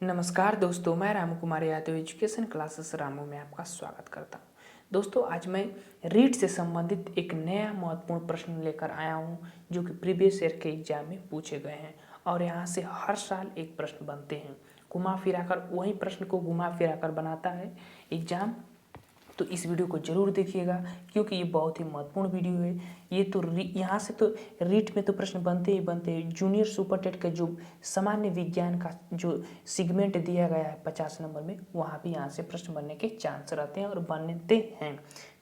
नमस्कार दोस्तों, मैं रामू कुमार यादव एजुकेशन क्लासेस रामू में आपका स्वागत करता हूं। दोस्तों, आज मैं रीट से संबंधित एक नया महत्वपूर्ण प्रश्न लेकर आया हूं जो कि प्रीवियस ईयर के एग्जाम में पूछे गए हैं और यहां से हर साल एक प्रश्न बनते हैं। घुमा फिरा कर वही प्रश्न को घुमा फिरा कर बनाता है एग्जाम। तो इस वीडियो को जरूर देखिएगा क्योंकि ये बहुत ही महत्वपूर्ण वीडियो है। ये तो यहाँ से तो रीट में तो प्रश्न बनते ही बनते हैं। जूनियर सुपर टेट का जो सामान्य विज्ञान का जो सेगमेंट दिया गया है 50 नंबर में, वहाँ भी यहाँ से प्रश्न बनने के चांस रहते हैं और बनते हैं।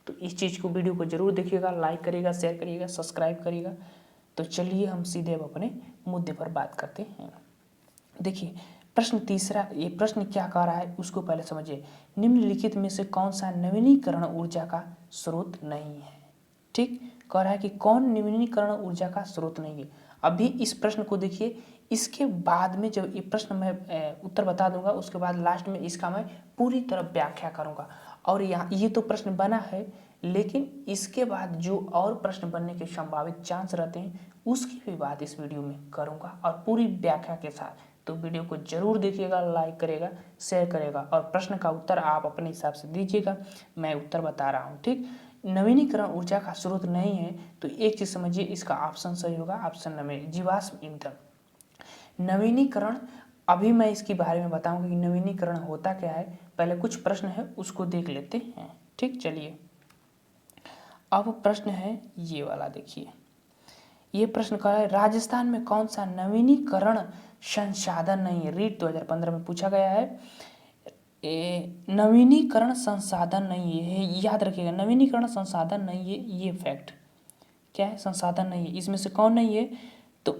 तो इस चीज़ को वीडियो को जरूर देखिएगा, लाइक करिएगा, शेयर करिएगा, सब्सक्राइब करिएगा। तो चलिए हम सीधे अब अपने मुद्दे पर बात करते हैं। देखिए प्रश्न तीसरा, ये प्रश्न क्या कह रहा है उसको पहले समझिए। निम्नलिखित में से कौन सा नवीनीकरण ऊर्जा का स्रोत नहीं है? ठीक, कह रहा है कि कौन नवीनीकरण ऊर्जा का स्रोत नहीं है। अभी इस प्रश्न को देखिए, इसके बाद में जब ये प्रश्न मैं उत्तर बता दूंगा उसके बाद लास्ट में इसका मैं पूरी तरह व्याख्या करूंगा। और यहाँ ये तो प्रश्न बना है, लेकिन इसके बाद जो और प्रश्न बनने के संभावित चांस रहते हैं उसकी भी बात इस वीडियो में करूंगा और पूरी व्याख्या के साथ। तो वीडियो को जरूर देखिएगा, लाइक करेगा, शेयर करेगा और प्रश्न का उत्तर आप अपने हिसाब से दीजिएगा। मैं उत्तर बता रहा हूँ, ठीक। नवीनीकरण ऊर्जा का स्रोत नहीं है तो एक चीज समझिए, इसका ऑप्शन सही होगा, ऑप्शन नंबर जीवाश्म ईंधन। नवीनीकरण, अभी मैं इसके बारे में बताऊंगा कि नवीनीकरण होता क्या है। पहले कुछ प्रश्न है उसको देख लेते हैं, ठीक। चलिए अब प्रश्न है ये वाला, देखिए ये प्रश्न कह रहा है राजस्थान में कौन सा नवीनीकरण संसाधन नहीं है। रीट 2015 में पूछा गया है। नवीनीकरण संसाधन नहीं है, याद रखिएगा, नवीनीकरण संसाधन नहीं है, ये फैक्ट क्या है, संसाधन नहीं है। इसमें से कौन नहीं है तो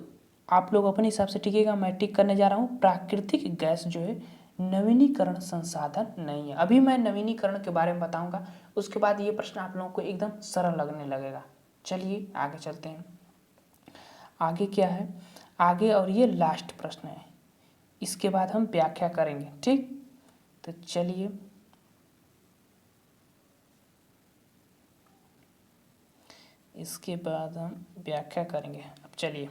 आप लोग अपने हिसाब से टिकेगा, मैं टिक करने जा रहा हूँ। प्राकृतिक गैस जो है नवीनीकरण संसाधन नहीं है। अभी मैं नवीनीकरण के बारे में बताऊंगा, उसके बाद ये प्रश्न आप लोगों को एकदम सरल लगने लगेगा। चलिए आगे चलते हैं। आगे क्या है, आगे और ये लास्ट प्रश्न है, इसके बाद हम व्याख्या करेंगे, ठीक। तो चलिए इसके बाद हम व्याख्या करेंगे। अब चलिए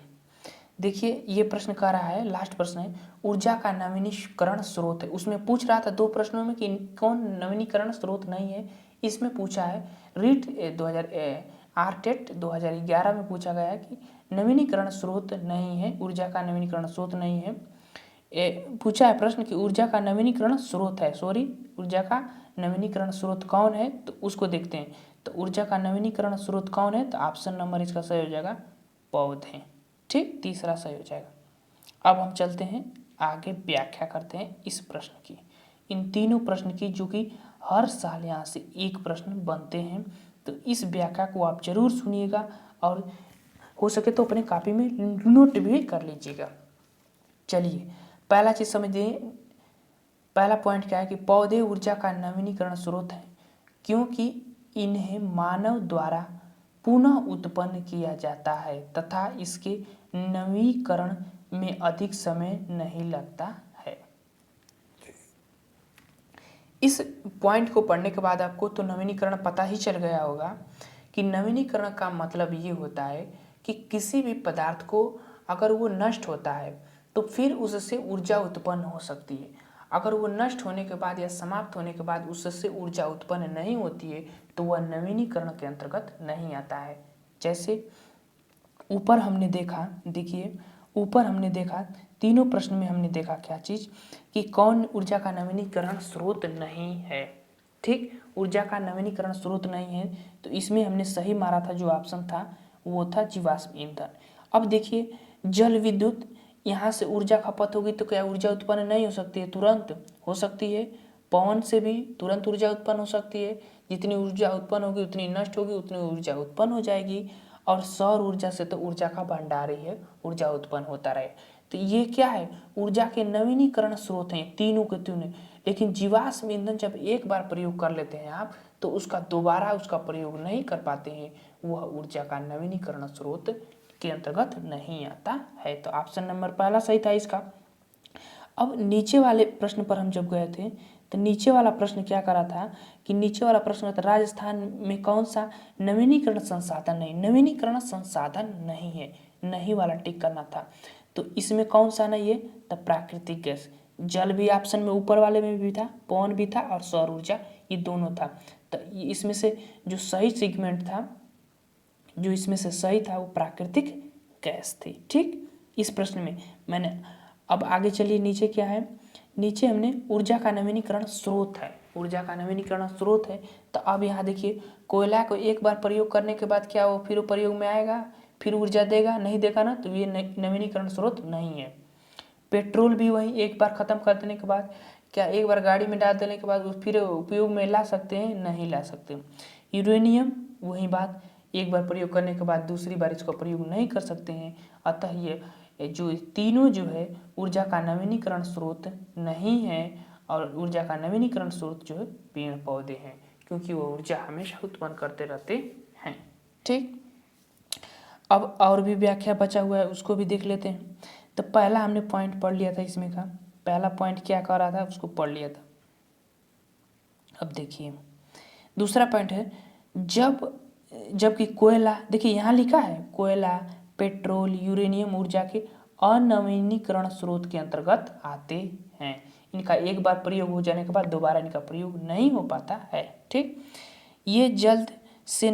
देखिए, ये प्रश्न कह रहा है, लास्ट प्रश्न है, ऊर्जा का नवीनीकरण स्रोत है। उसमें पूछ रहा था दो प्रश्नों में कि कौन नवीनीकरण स्रोत नहीं है। इसमें पूछा है रीट 2000 आरटेट 2011 में पूछा गया है कि नवीनीकरण स्रोत नहीं है, ऊर्जा का नवीनीकरण स्रोत नहीं है। पूछा है प्रश्न कि ऊर्जा का नवीनीकरण स्रोत है, ऊर्जा का नवीनीकरण स्रोत कौन है, तो उसको देखते हैं। तो ऊर्जा का नवीनीकरण स्रोत कौन है, तो ऑप्शन नंबर इसका सही हो जाएगा पौधे, ठीक, तीसरा सही हो जाएगा। अब हम चलते हैं आगे, व्याख्या करते हैं इस प्रश्न की, इन तीनों प्रश्न की, जो कि हर साल यहाँ से एक प्रश्न बनते हैं। तो इस व्याख्या को आप जरूर सुनिएगा और हो सके तो अपने कॉपी में नोट भी कर लीजिएगा। चलिए पहला चीज समझिए, पहला पॉइंट क्या है कि पौधे ऊर्जा का नवीनीकरण स्रोत है क्योंकि इन्हें मानव द्वारा पुनः उत्पन्न किया जाता है तथा इसके नवीकरण में अधिक समय नहीं लगता है। इस पॉइंट को पढ़ने के बाद आपको तो नवीनीकरण पता ही चल गया होगा कि नवीनीकरण का मतलब ये होता है कि किसी भी पदार्थ को अगर वो नष्ट होता है तो फिर उससे ऊर्जा उत्पन्न हो सकती है। अगर वो नष्ट होने के बाद या समाप्त होने के बाद उससे ऊर्जा उत्पन्न नहीं होती है तो वह नवीनीकरण के अंतर्गत नहीं आता है। जैसे ऊपर हमने देखा, देखिए ऊपर हमने देखा, तीनों प्रश्न में हमने देखा क्या चीज कि कौन ऊर्जा का नवीनीकरण स्रोत नहीं है, ठीक। ऊर्जा का नवीनीकरण स्रोत नहीं है तो इसमें हमने सही मारा था, जो ऑप्शन था वो था जीवाश्म ईंधन। अब देखिए जल विद्युत, यहाँ से ऊर्जा खपत होगी तो क्या ऊर्जा उत्पन्न नहीं हो सकती है? तुरंत हो सकती है। पवन से भी तुरंत ऊर्जा उत्पन्न हो सकती है, जितनी ऊर्जा उत्पन्न होगी उतनी नष्ट होगी, उतनी ऊर्जा उत्पन्न हो जाएगी। और सौर ऊर्जा से तो ऊर्जा का भंडार ही है, ऊर्जा उत्पन्न होता रहे। तो ये क्या है, ऊर्जा के नवीनीकरण स्रोत हैं तीनों के तीनों। लेकिन जीवाश्म ईंधन जब एक बार प्रयोग कर लेते हैं आप तो उसका दोबारा उसका प्रयोग नहीं कर पाते हैं, वह ऊर्जा का नवीनीकरण स्रोत के अंतर्गत नहीं आता है। तो ऑप्शन नंबर पहला सही था इसका। अब नीचे वाले प्रश्न पर हम जब गए थे तो नीचे वाला प्रश्न क्या करा था कि नीचे वाला प्रश्न था राजस्थान में कौन सा नवीनीकरण संसाधन नहीं, नवीनीकरण संसाधन नहीं है, नहीं वाला टिक करना था। तो इसमें कौन सा नहीं है, तो प्राकृतिक गैस। जल भी ऑप्शन में ऊपर वाले में भी था, पवन भी था और सौर ऊर्जा, ये दोनों था। तो इसमें से जो सही सेगमेंट था, जो इसमें से सही था वो प्राकृतिक गैस थी। ठीक, इस प्रश्न में मैंने, अब आगे चलिए नीचे क्या है, नीचे हमने ऊर्जा का नवीनीकरण स्रोत है, ऊर्जा का नवीनीकरण स्रोत है। तो अब यहाँ देखिए, कोयला को एक बार प्रयोग करने के बाद क्या वो फिर प्रयोग में आएगा, फिर ऊर्जा देगा, नहीं देगा ना, तो ये नवीनीकरण स्रोत नहीं है। पेट्रोल भी वही, एक बार ख़त्म कर देने के बाद, क्या एक बार गाड़ी में डाल देने के बाद फिर उपयोग में ला सकते हैं, नहीं ला सकते। यूरेनियम वही बात, एक बार प्रयोग करने के बाद दूसरी बार इसका प्रयोग नहीं कर सकते हैं। अतः ये जो तीनों जो है ऊर्जा का नवीनीकरण स्रोत नहीं है, और ऊर्जा का नवीनीकरण स्रोत जो है पेड़ पौधे हैं, क्योंकि वो ऊर्जा हमेशा उत्पन्न करते रहते हैं। ठीक, अब और भी व्याख्या बचा हुआ है, उसको भी देख लेते हैं। तो पहला हमने पॉइंट पढ़ लिया था इसमें का, पहला पॉइंट क्या कह रहा था उसको पढ़ लिया था। अब देखिए दूसरा पॉइंट है, जबकि कोयला, देखिए यहाँ लिखा है कोयला, पेट्रोल, यूरेनियम ऊर्जा के अनवीनीकरण स्रोत के अंतर्गत आते हैं। इनका एक बार प्रयोग हो जाने के बाद दोबारा इनका प्रयोग नहीं हो पाता है। ठीक, ये जल्द से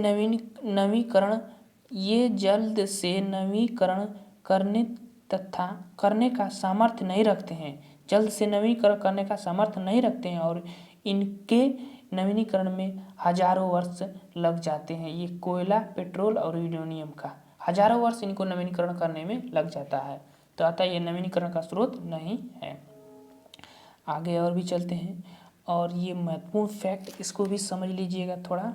नवीकरण करने तथा करने का सामर्थ्य नहीं रखते हैं, जल्द से नवीकरण करने का सामर्थ्य नहीं रखते हैं, और इनके नवीनीकरण में हजारों वर्ष लग जाते हैं। ये कोयला, पेट्रोल और यूरेनियम का हजारों वर्ष इनको नवीनीकरण करने में लग जाता है, तो अतः ये नवीनीकरण का स्रोत नहीं है। आगे और भी चलते हैं, और ये महत्वपूर्ण फैक्ट, इसको भी समझ लीजिएगा थोड़ा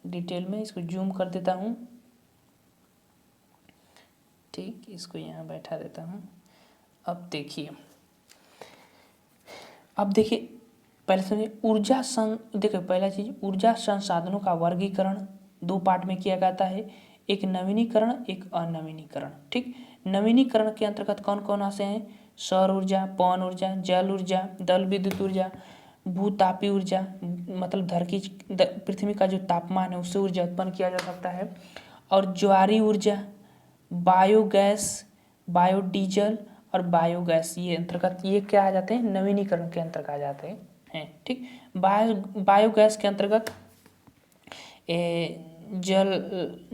डिटेल में, इसको जूम कर देता हूँ। ठीक, इसको यहाँ बैठा देता हूँ। अब देखिए पहले समझिए देखिए पहला चीज, ऊर्जा संसाधनों का वर्गीकरण दो पार्ट में किया जाता है, एक नवीनीकरण, एक अनवीनीकरण। ठीक, नवीनीकरण के अंतर्गत कौन कौन आते हैं, सौर ऊर्जा, पवन ऊर्जा, जल ऊर्जा, जल विद्युत ऊर्जा, भूतापीय ऊर्जा, मतलब पृथ्वी का जो तापमान है उससे ऊर्जा उत्पन्न किया जा सकता है, और ज्वारी ऊर्जा, बायोगैस, बायोडीजल और बायोगैस, ये अंतर्गत, ये क्या आ जाते हैं, नवीनीकरण के अंतर्गत आ जाते हैं। ठीक, बायोगैस के अंतर्गत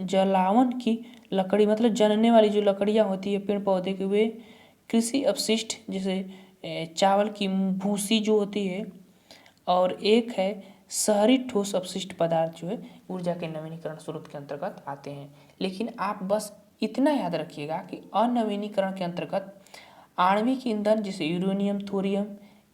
जलावन की लकड़ी, मतलब जलने वाली जो लकड़ियाँ होती है पेड़ पौधे के, वे कृषि अपशिष्ट जैसे चावल की भूसी जो होती है, और एक है शहरी ठोस अपशिष्ट पदार्थ जो है ऊर्जा के नवीनीकरण स्रोत के अंतर्गत आते हैं। लेकिन आप बस इतना याद रखिएगा कि अनवीनीकरण के अंतर्गत आणविक ईंधन जैसे यूरेनियम, थोरियम,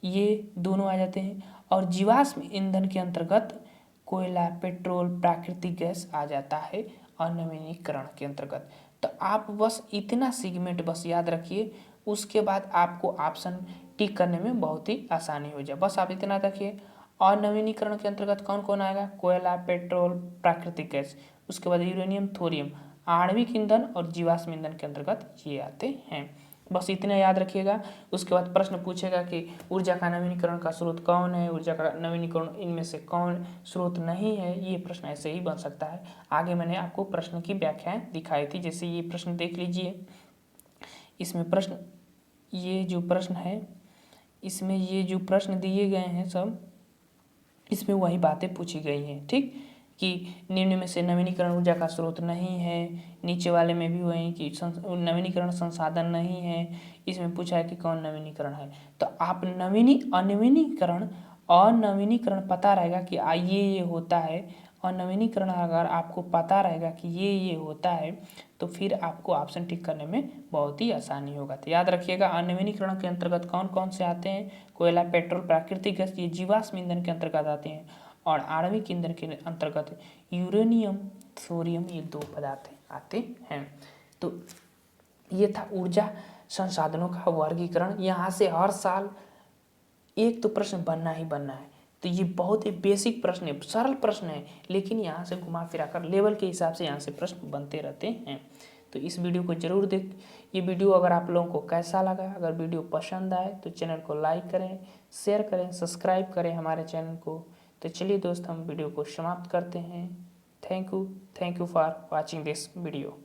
ये दोनों आ जाते हैं, और जीवाश्म ईंधन के अंतर्गत कोयला, पेट्रोल, प्राकृतिक गैस आ जाता है अनवीनीकरण के अंतर्गत। तो आप बस इतना सेगमेंट बस याद रखिए, उसके बाद आपको ऑप्शन टिक करने में बहुत ही आसानी हो जाए। बस आप इतना रखिए, अनवीनीकरण के अंतर्गत कौन कौन आएगा, कोयला, पेट्रोल, प्राकृतिक गैस, उसके बाद यूरेनियम, थोरियम, आणविक ईंधन और जीवाश्म ईंधन के अंतर्गत ये आते हैं। बस इतना याद रखिएगा। उसके बाद प्रश्न पूछेगा कि ऊर्जा का नवीनीकरण का स्रोत कौन है, ऊर्जा का नवीनीकरण इनमें से कौन स्रोत नहीं है, ये प्रश्न ऐसे ही बन सकता है। आगे मैंने आपको प्रश्न की व्याख्याएं दिखाई थी, जैसे ये प्रश्न देख लीजिए। इसमें प्रश्न, ये जो प्रश्न है, इसमें ये जो प्रश्न दिए गए हैं सब, इसमें वही बातें पूछी गई हैं। ठीक, कि निम्न में से नवीनीकरण ऊर्जा का स्रोत नहीं है, नीचे वाले में भी वही कि नवीनीकरण संसाधन नहीं है। इसमें पूछा है कि कौन नवीनीकरण है, तो आप अनवीनीकरण पता रहेगा कि ये होता है, और नवीनीकरण अगर आपको पता रहेगा कि ये होता है, तो फिर आपको ऑप्शन टिक करने में बहुत ही आसानी होगा। तो याद रखिएगा, अनवीनीकरण के अंतर्गत कौन कौन से आते हैं, कोयला, पेट्रोल, प्राकृतिक गैस, ये जीवाश्म ईंधन के अंतर्गत आते हैं, और आणविक ईंधन के अंतर्गत यूरेनियम, थोरियम, ये दो पदार्थ आते हैं। तो ये था ऊर्जा संसाधनों का वर्गीकरण। यहाँ से हर साल एक तो प्रश्न बनना ही बनना है। तो ये बहुत ही बेसिक प्रश्न है, सरल प्रश्न है, लेकिन यहाँ से घुमा फिरा कर लेवल के हिसाब से यहाँ से प्रश्न बनते रहते हैं। तो इस वीडियो को जरूर देख। ये वीडियो अगर आप लोगों को कैसा लगा, अगर वीडियो पसंद आए तो चैनल को लाइक करें, शेयर करें, सब्सक्राइब करें हमारे चैनल को। तो चलिए दोस्त, हम वीडियो को समाप्त करते हैं। Thank you for watching this video.